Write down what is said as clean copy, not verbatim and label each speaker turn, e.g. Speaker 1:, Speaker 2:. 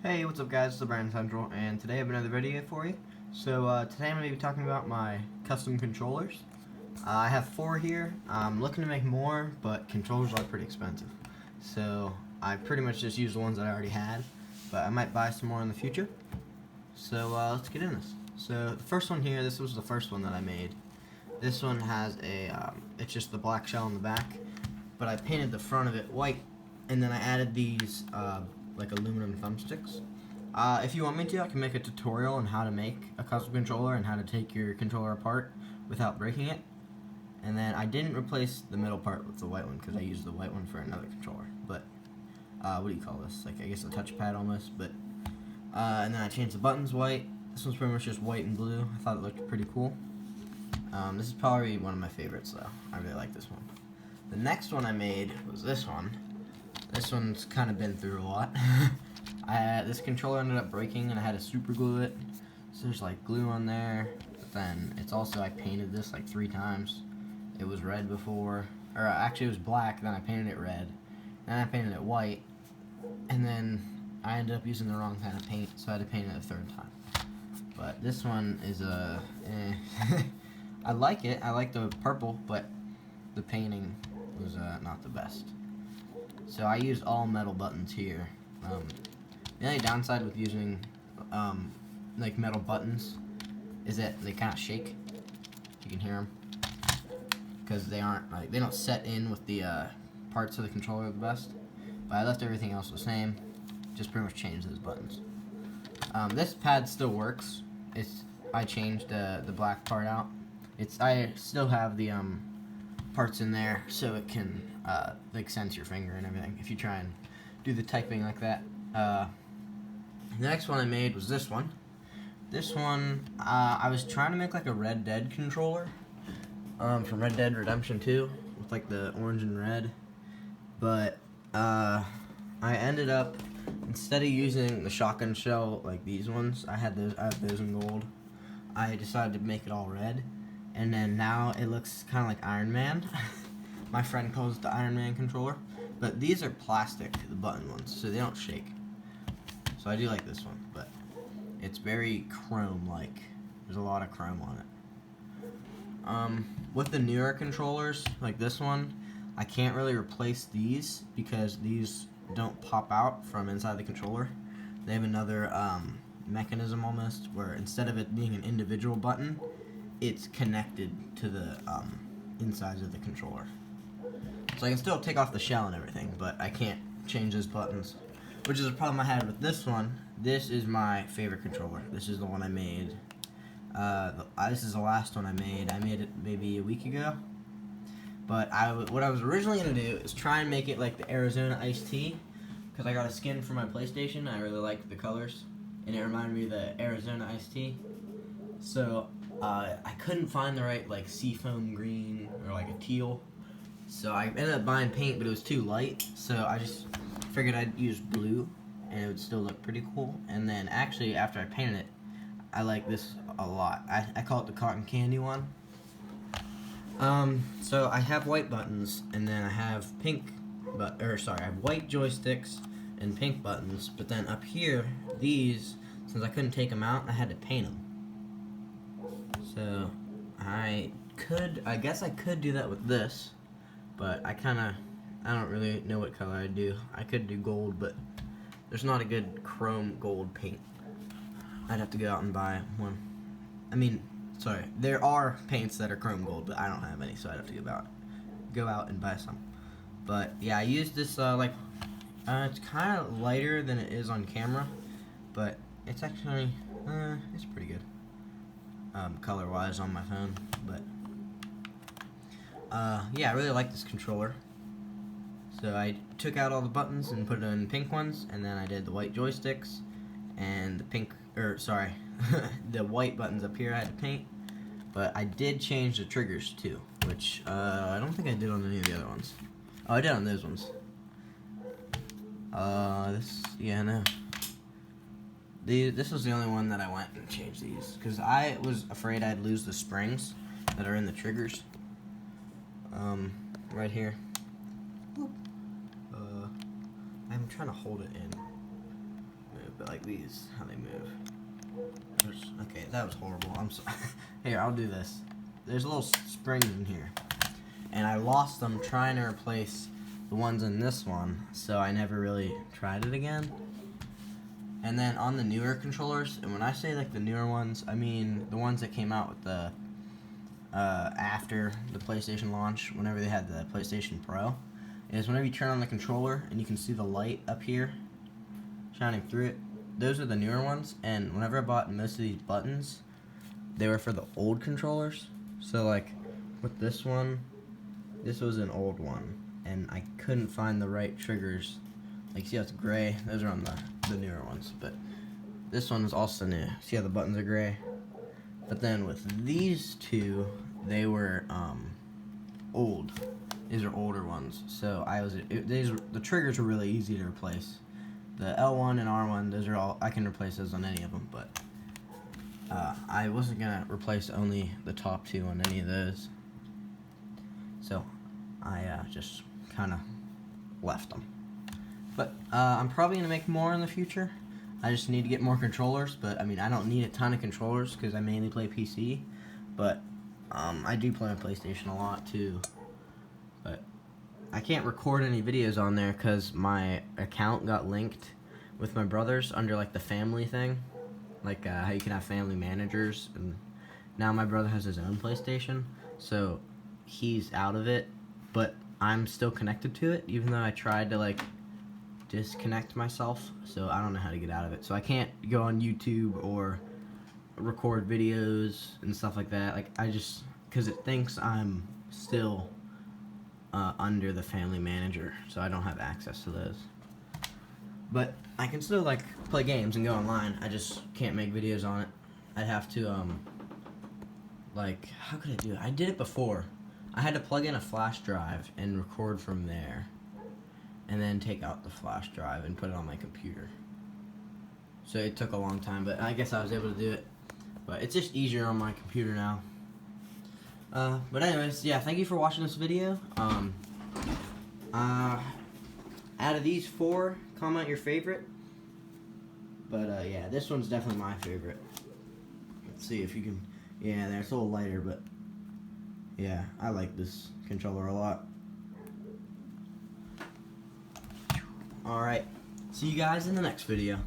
Speaker 1: Hey, what's up guys, it's the Brand Central, and today I have another video for you. So today I'm going to be talking about my custom controllers. I have 4 here. I'm looking to make more, but controllers are pretty expensive. So I pretty much just use the ones that I already had, but I might buy some more in the future. So let's get in this. So the first one here, this was the first one that I made. This one has it's just the black shell in the back, but I painted the front of it white, and then I added these like aluminum thumbsticks. If you want me to, I can make a tutorial on how to make a custom controller and how to take your controller apart without breaking it. And then I didn't replace the middle part with the white one because I used the white one for another controller. But what do you call this? Like, I guess a touchpad almost. But and then I changed the buttons white. This one's pretty much just white and blue. I thought it looked pretty cool. This is probably one of my favorites though. I really like this one. The next one I made was this one. This one's kind of been through a lot. This controller ended up breaking and I had to super glue it. So there's like glue on there. But then it's also, I painted this like 3 times. It was red before, or actually it was black, then I painted it red. Then I painted it white. And then I ended up using the wrong kind of paint, so I had to paint it a 3rd time. But this one is I like it. I like the purple, but the painting was not the best. So I used all metal buttons here. The only downside with using like metal buttons is that they kind of shake. You can hear them because they aren't like, they don't set in with the parts of the controller the best. But I left everything else the same. Just pretty much changed those buttons. This pad still works. I changed the black part out. I still have the parts in there so it can like sense your finger and everything if you try and do the typing like that. The next one I made was this one. This one I was trying to make like a Red Dead controller from Red Dead Redemption 2 with like the orange and red, but I ended up, instead of using the shotgun shell like these ones, I have those in gold. I decided to make it all red, and then now it looks kind of like Iron Man. My friend calls it the Iron Man controller, but these are plastic, the button ones, so they don't shake. So I do like this one, but it's very chrome-like. There's a lot of chrome on it. With the newer controllers, like this one, I can't really replace these because these don't pop out from inside the controller. They have another mechanism almost, where instead of it being an individual button, it's connected to the insides of the controller. So I can still take off the shell and everything, but I can't change those buttons, which is a problem I had with this one. This is my favorite controller. This is the one I made. This is the last one I made. I made it maybe a week ago. But what I was originally going to do is try and make it like the Arizona Iced Tea, because I got a skin for my PlayStation. I really liked the colors, and it reminded me of the Arizona Iced Tea. So I couldn't find the right like seafoam green or like a teal. So I ended up buying paint, but it was too light. So I just figured I'd use blue, and it would still look pretty cool. And then actually, after I painted it, I like this a lot. I call it the cotton candy one. So I have white buttons, and then I have I have white joysticks and pink buttons. But then up here, these, since I couldn't take them out, I had to paint them. So I guess I could do that with this, but I don't really know what color I'd do. I could do gold, but there's not a good chrome gold paint. I'd have to go out and buy one. I mean, sorry, there are paints that are chrome gold, but I don't have any, so I'd have to go out and buy some. But yeah, I used this it's kind of lighter than it is on camera, but it's actually it's pretty good color-wise on my phone. But yeah, I really like this controller. So I took out all the buttons and put it in pink ones, and then I did the white joysticks and the white buttons up here I had to paint. But I did change the triggers too, which I don't think I did on any of the other ones. Oh, I did on those ones. No. This was the only one that I went and changed these, because I was afraid I'd lose the springs that are in the triggers. Right here. I'm trying to hold it in. but like these, how they move. Okay, that was horrible. I'm sorry. Here, I'll do this. There's little springs in here, and I lost them trying to replace the ones in this one, so I never really tried it again. And then on the newer controllers, and when I say like the newer ones, I mean the ones that came out with the after the PlayStation launch, whenever they had the PlayStation Pro, is whenever you turn on the controller and you can see the light up here shining through it. Those are the newer ones, and whenever I bought most of these buttons, they were for the old controllers. So like with this one, this was an old one, and I couldn't find the right triggers. Like, see how it's gray? Those are on the newer ones, but this one is also new. See how the buttons are gray? But then with these two, they were old. These are older ones, so the triggers were really easy to replace. The L1 and R1, those are all, I can replace those on any of them, but I wasn't gonna replace only the top two on any of those. So I just kind of left them. But I'm probably gonna make more in the future. I just need to get more controllers, but I mean, I don't need a ton of controllers because I mainly play PC, but I do play on PlayStation a lot too. But I can't record any videos on there because my account got linked with my brother's under like the family thing, like how you can have family managers, and now my brother has his own PlayStation, so he's out of it, but I'm still connected to it, even though I tried to like disconnect myself, so I don't know how to get out of it. So I can't go on YouTube or record videos and stuff like that. Like, I just, because it thinks I'm still under the family manager, so I don't have access to those. But I can still like play games and go online. I just can't make videos on it. I'd have to like, how could I do it? I did it before. I had to plug in a flash drive and record from there, and then take out the flash drive and put it on my computer. So it took a long time, but I guess I was able to do it. But it's just easier on my computer now. But anyways, yeah, thank you for watching this video. Out of these four, comment your favorite. But yeah, this one's definitely my favorite. Let's see if you can, yeah, it's a little lighter, but yeah, I like this controller a lot. Alright, see you guys in the next video.